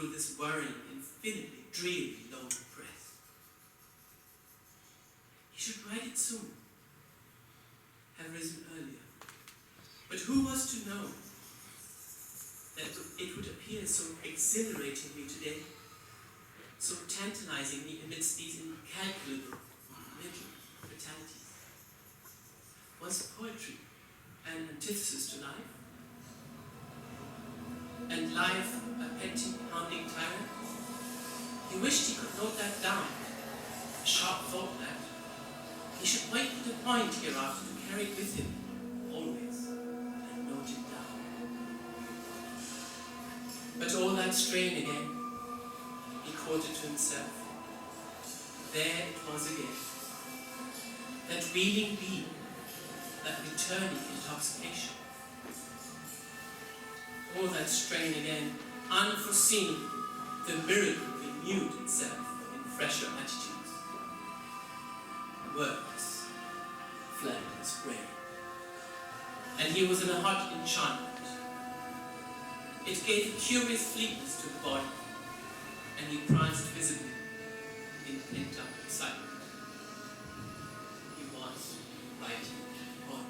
through this worrying, infinitely dreary, lonely breath. He should write it soon, have risen earlier. But who was to know that it would appear so exhilaratingly today, so tantalizingly amidst these incalculable mental fatalities? Was poetry an antithesis to life? And life a petty, hounding tyrant? He wished he could note that down, a sharp thought that he should wait for the point hereafter to carry it with him, always, and note it down. But all that strain again, he quoted to himself. There it was again, that wheeling beam, that returning intoxication. All that strain again, unforeseen, the miracle renewed itself in fresher attitudes. Words fled his brain, and he was in a hot enchantment. It gave a curious fleetness to the body, and he pranced visibly in pent-up excitement. He was writing on.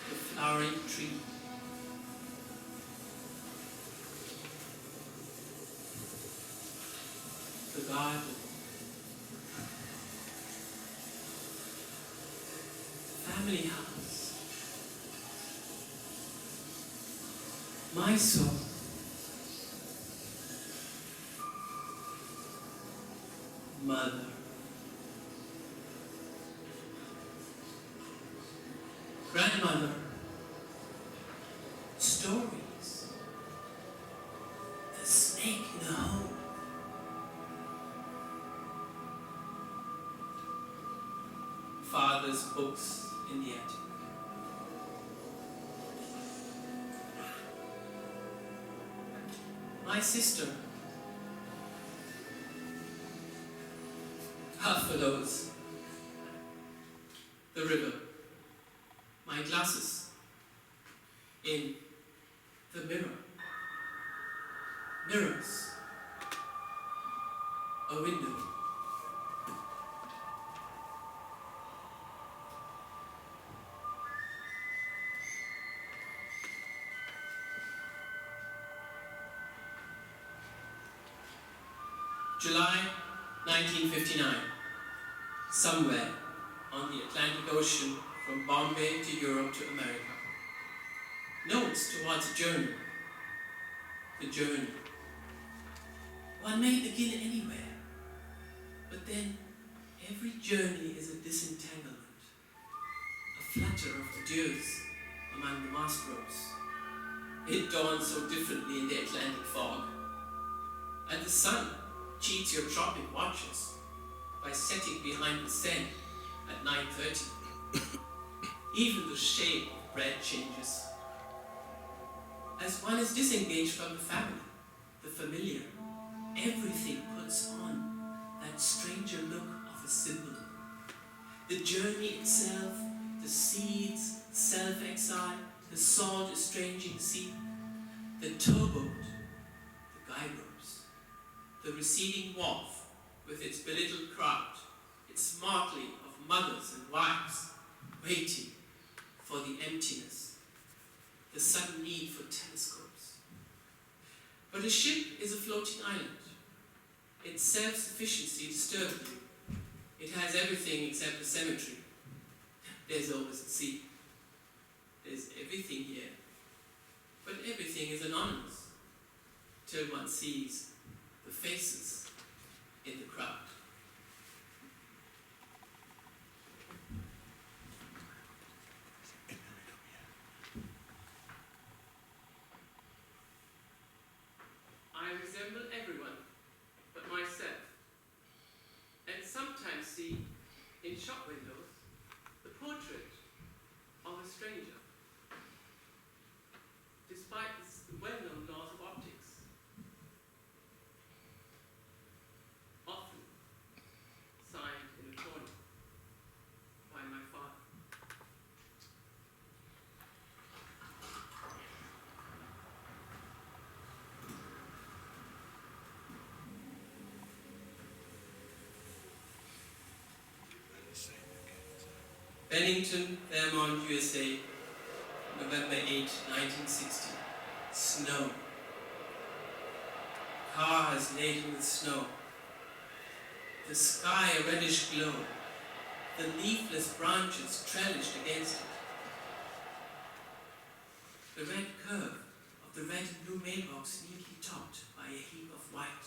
The flowering tree, the garden, family house, my soul, mother, grandmother, stories, the snake in the hole, father's books in the attic. My sister, half for those, the river, my glasses, in the mirror, mirrors, a window. July 1959, somewhere on the Atlantic Ocean from Bombay to Europe to America. Notes towards a journey. The journey. One may begin anywhere, but then every journey is a disentanglement, a flutter of adieus among the mast ropes. It dawns so differently in the Atlantic fog, and the sun cheats your tropic watches by setting behind the Seine at 9:30. Even the shape of bread changes. As one is disengaged from the family, the familiar, everything puts on that stranger look of a symbol. The journey itself, the seeds, self-exile, the salt estranging sea, the towboat, the guy ropes, the receding wharf with its belittled crowd, its motley of mothers and wives waiting for the emptiness, the sudden need for telescopes. But a ship is a floating island. Its self-sufficiency disturbs you. It has everything except the cemetery. There's always the sea. There's everything here. But everything is anonymous till one sees the faces in the crowd. I resemble everyone but myself, and sometimes see in shop windows the portrait of a stranger. Despite the well-known laws of optics, often signed in a corner by my father. Bennington, Vermont, USA, November 8, 1960. Snow. Cars laden with snow. The sky a reddish glow. The leafless branches trellised against it. The red curve of the red and blue mailbox neatly topped by a heap of white.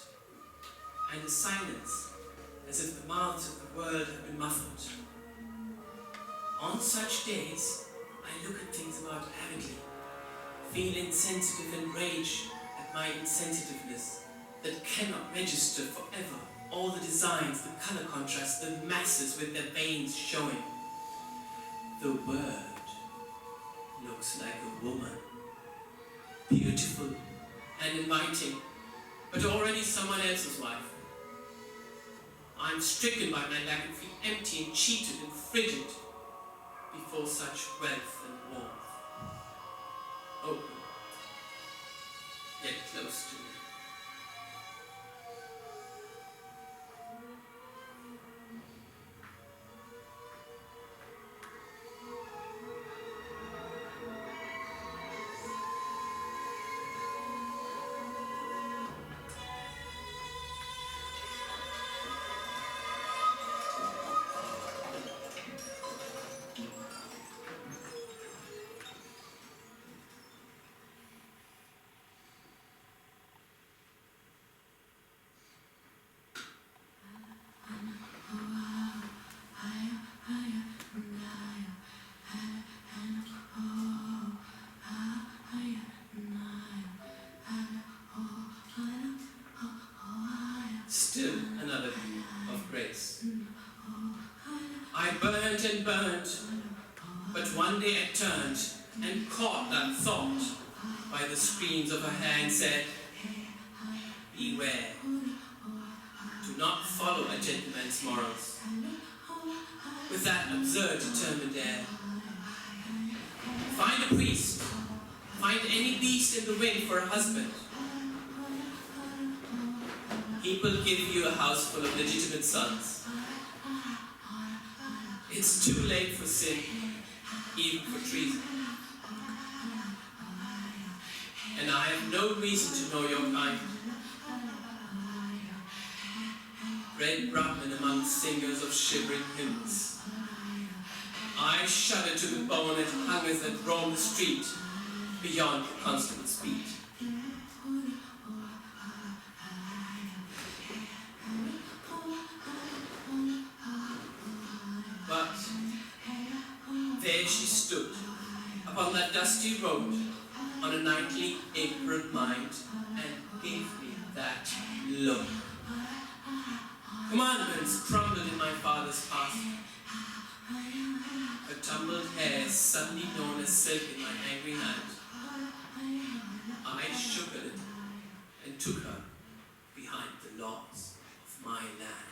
And a silence, as if the mouths of the world had been muffled. On such days, I look at things about avidly, feel insensitive and rage at my insensitiveness that cannot register forever all the designs, the color contrasts, the masses with their veins showing. The word looks like a woman, beautiful and inviting, but already someone else's wife. I'm stricken by my lack and feel empty and cheated and frigid before such wealth and warmth. Open, yet close to me. Still another view of grace. I burnt and burnt, but one day I turned and caught that thought by the screens of her hair and said, beware, do not follow a gentleman's morals with that absurd determined air. Find a priest, find any beast in the wind for a husband. He will give you a house full of legitimate sons. It's too late for sin, even for treason. And I have no reason to know your kind. Red Brahmin among singers of shivering hymns. I shudder to the bone at hungers that roam the street beyond constant speed. But there she stood, upon that dusty road, on a nightly apron mind, and gave me that look. Commandments crumbled in my father's past. Her tumbled hair suddenly known as silk in my angry hand. I shook a little and took her behind the laws of my land.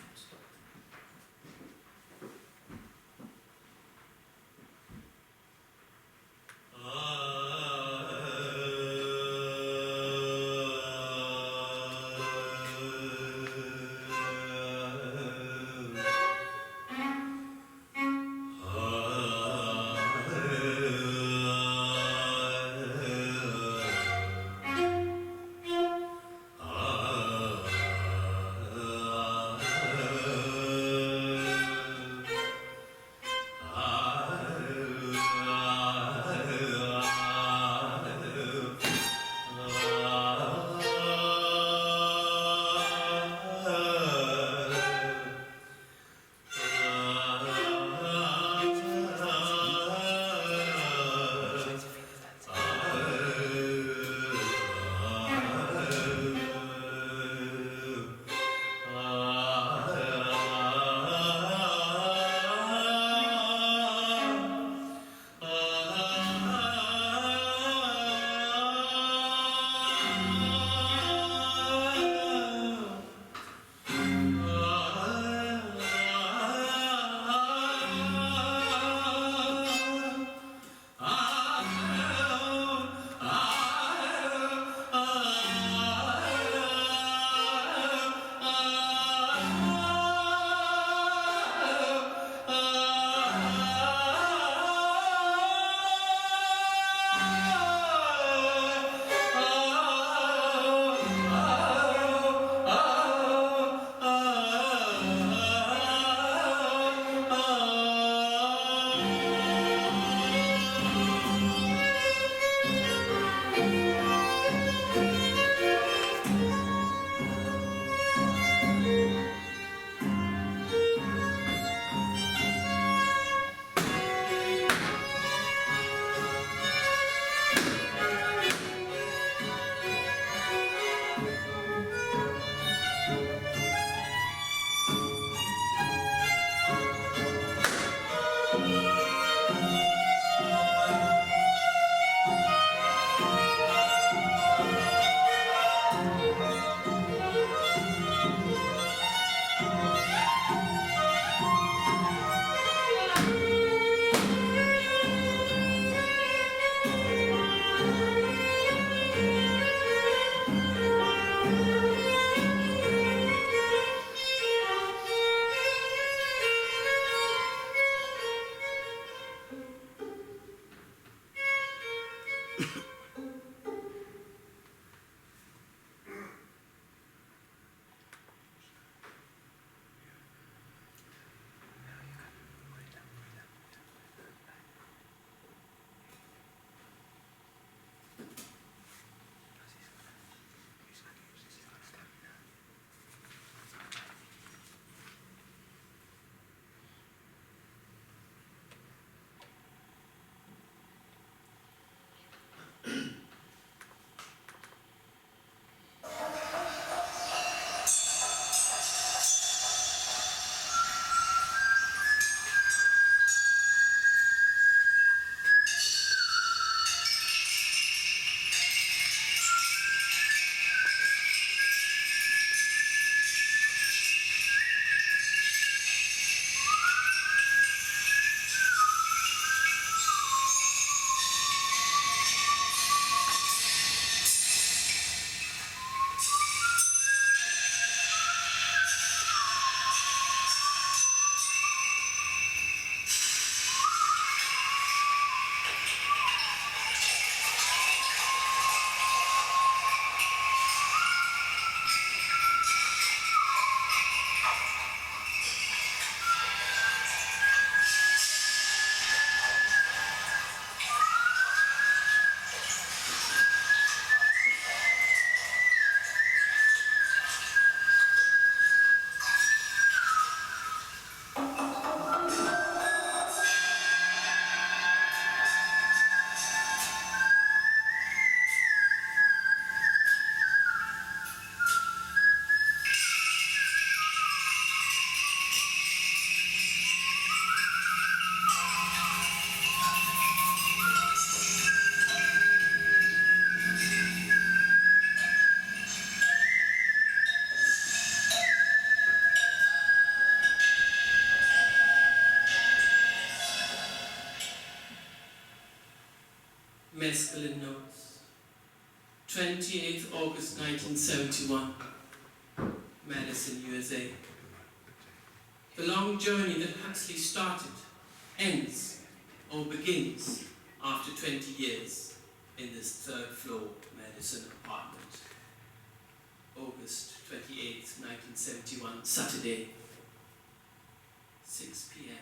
Mescaline Notes. 28th August 1971, Madison, USA. The long journey that Huxley started ends or begins after 20 years in this third floor Madison apartment. August 28th, 1971, Saturday, 6 p.m.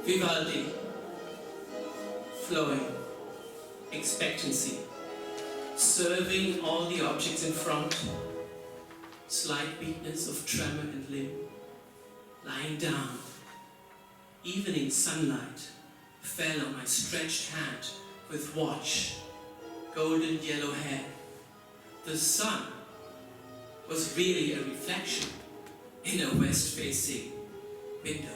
Vivaldi, flowing, expectancy, serving all the objects in front, slight weakness of tremor and limb, lying down, evening sunlight fell on my stretched hand with watch, golden yellow hair. The sun was really a reflection in a west-facing window.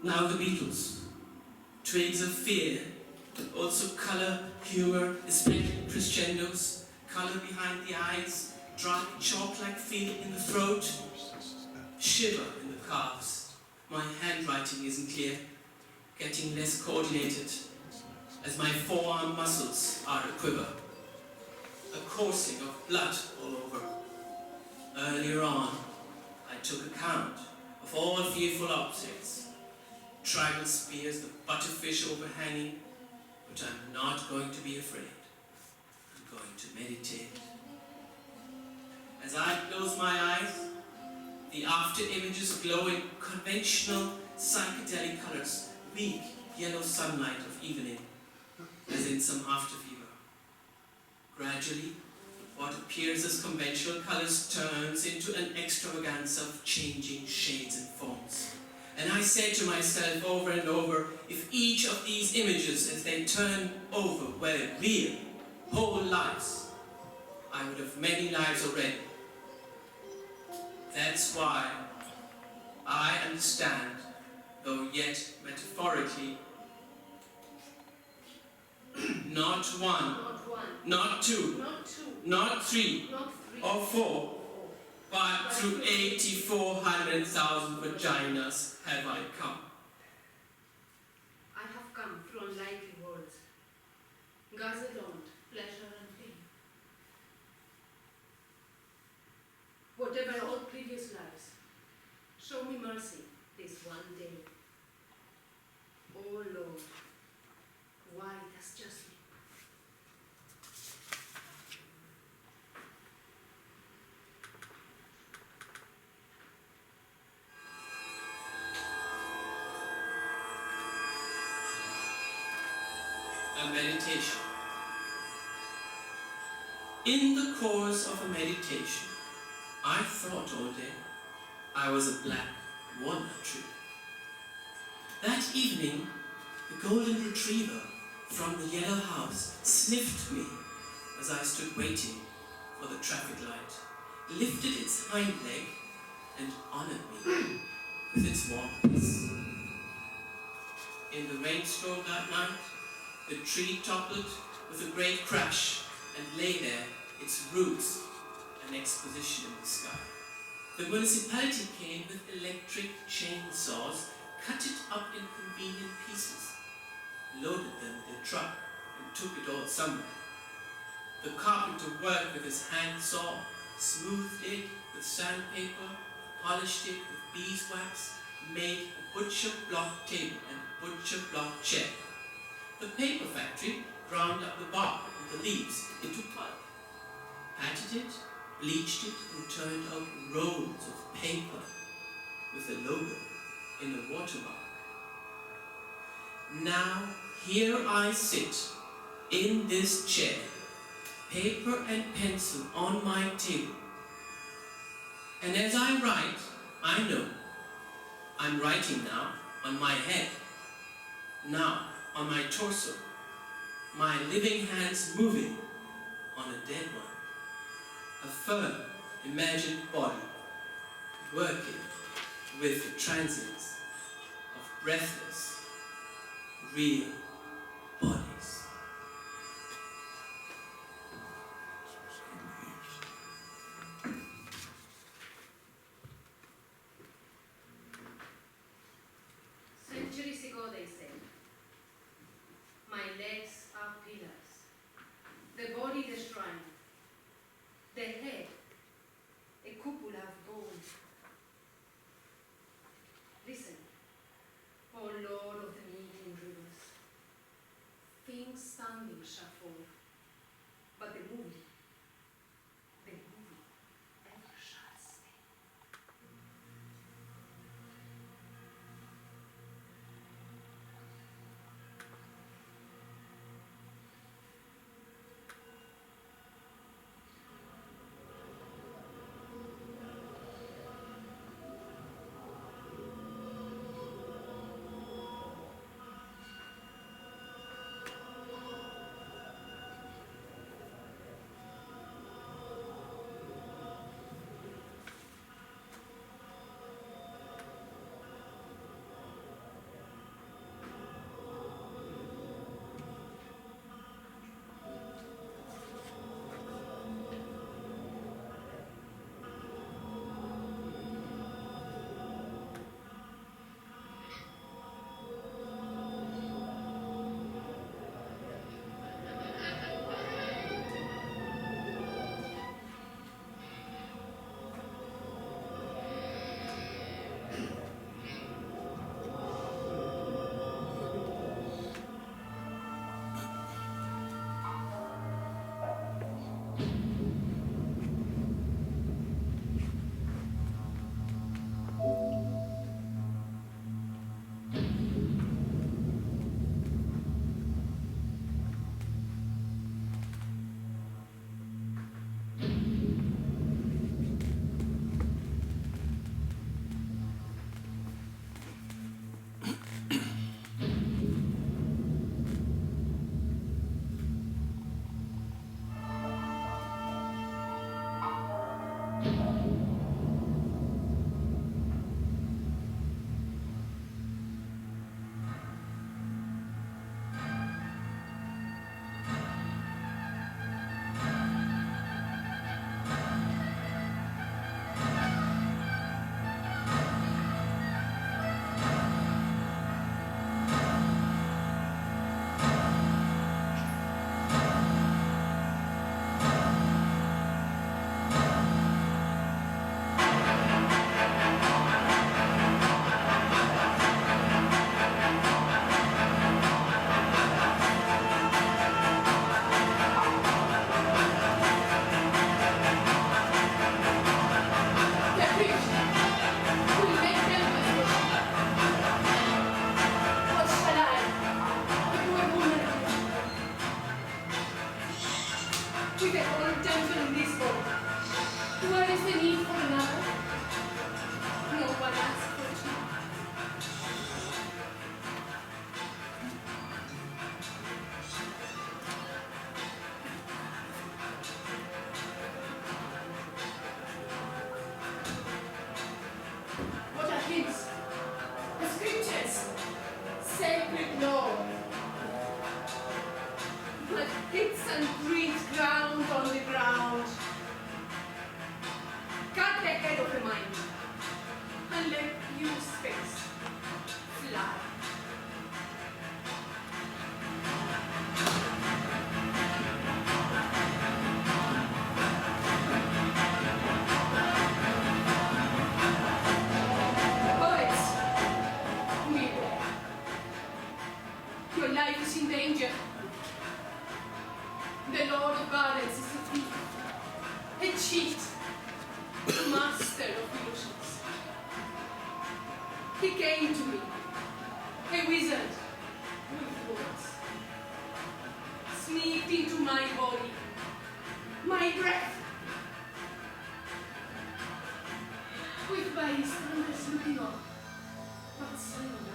Now the Beatles, twigs of fear, but also color, humor, especially crescendos, color behind the eyes, dry chalk-like feeling in the throat, shiver in the calves. My handwriting isn't clear, getting less coordinated, as my forearm muscles are a quiver. A coursing of blood all over. Earlier on, I took account of all fearful objects. Tribal spears, the butterfish overhanging, but I'm not going to be afraid. I'm going to meditate. As I close my eyes, the after images glow in conventional psychedelic colors, weak yellow sunlight of evening, as in some after fever. Gradually, what appears as conventional colors turns into an extravaganza of changing shades and forms. And I say to myself over and over, if each of these images as they turn over were real, whole lives, I would have many lives already. That's why I understand, though yet metaphorically, not one, not two, not three, or four, but through 84,000 vaginas have I come. I have come through unlikely worlds, gazelled, pleasure and pain. Whatever all previous lives, show me mercy this one day. Oh Lord, why thus justly? A meditation. In the course of a meditation, I thought all day I was a black walnut tree. That evening, the golden retriever from the yellow house sniffed me as I stood waiting for the traffic light, lifted its hind leg and honored me with its warm kiss. In the rainstorm that night, the tree toppled with a great crash and lay there, its roots an exposition in the sky. The municipality came with electric chainsaws, cut it up in convenient pieces, loaded them in their truck and took it all somewhere. The carpenter worked with his hand saw, smoothed it with sandpaper, polished it with beeswax, made a butcher block table and a butcher block chair. The paper factory ground up the bark and the leaves into pulp, patted it, bleached it, and turned out rolls of paper with a logo in a watermark. Now here I sit in this chair, paper and pencil on my table. And as I write, I know I'm writing now on my head, now on my torso, my living hands moving on a dead one, a firm, imagined body working with the transience of breathless, real bodies. Centuries ago they said, my legs are pillars, the body the shrine, the head a cupola of gold. Listen, O Lord of the meeting rivers, things standing shall fall, but the movie ever shall stay. master of illusions. He came to me, a wizard with words, sneaked into my body, my breath, with bystanders looking on, but saying nothing.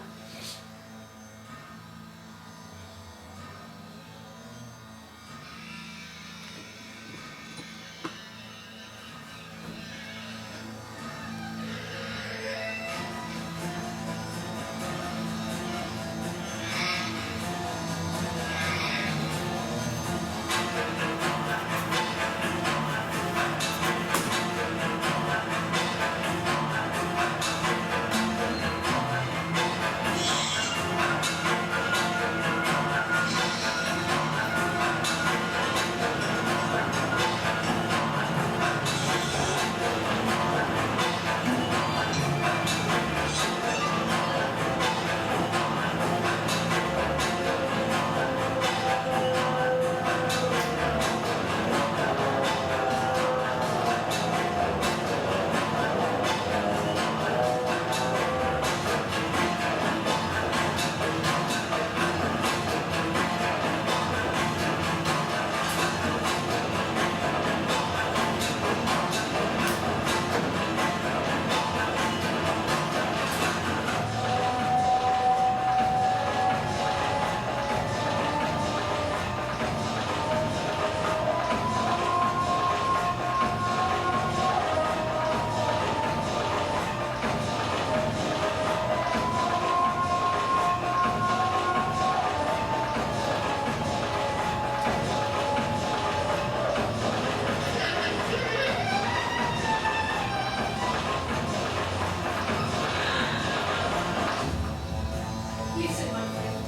Listen, my friend.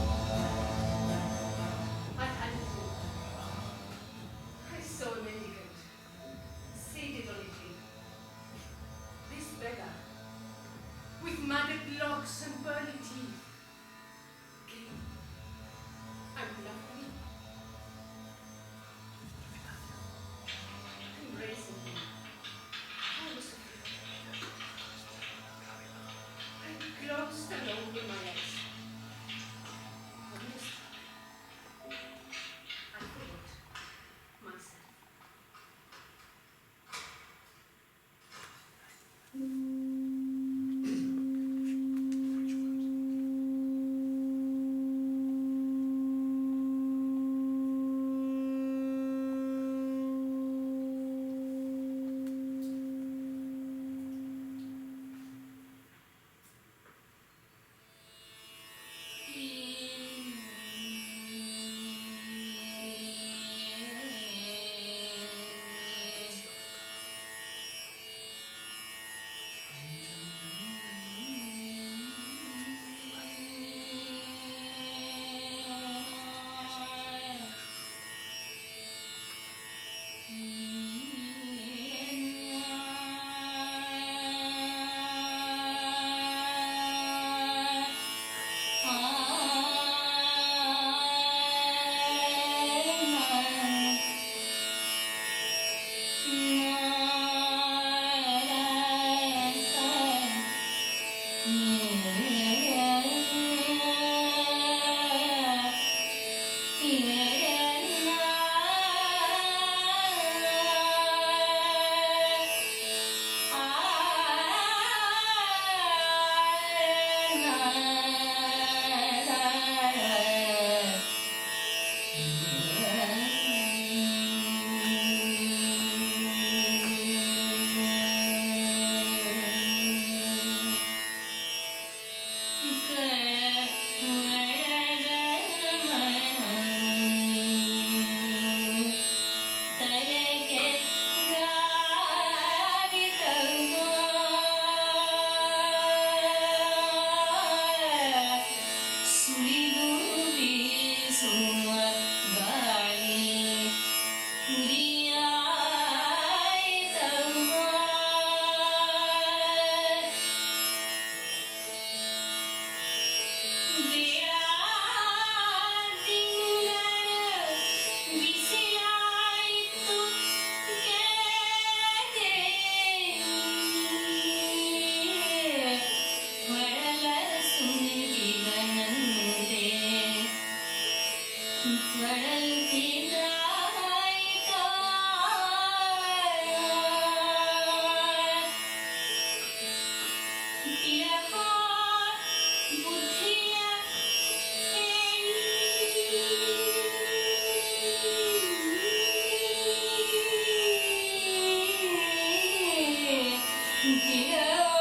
I had a dream. I saw a mendicant seated on a tree. This beggar, with matted locks and pearly teeth, came and loved me, embracing me. I was afraid. I closed along with my eyes. Honest, I forgot myself. Yeah.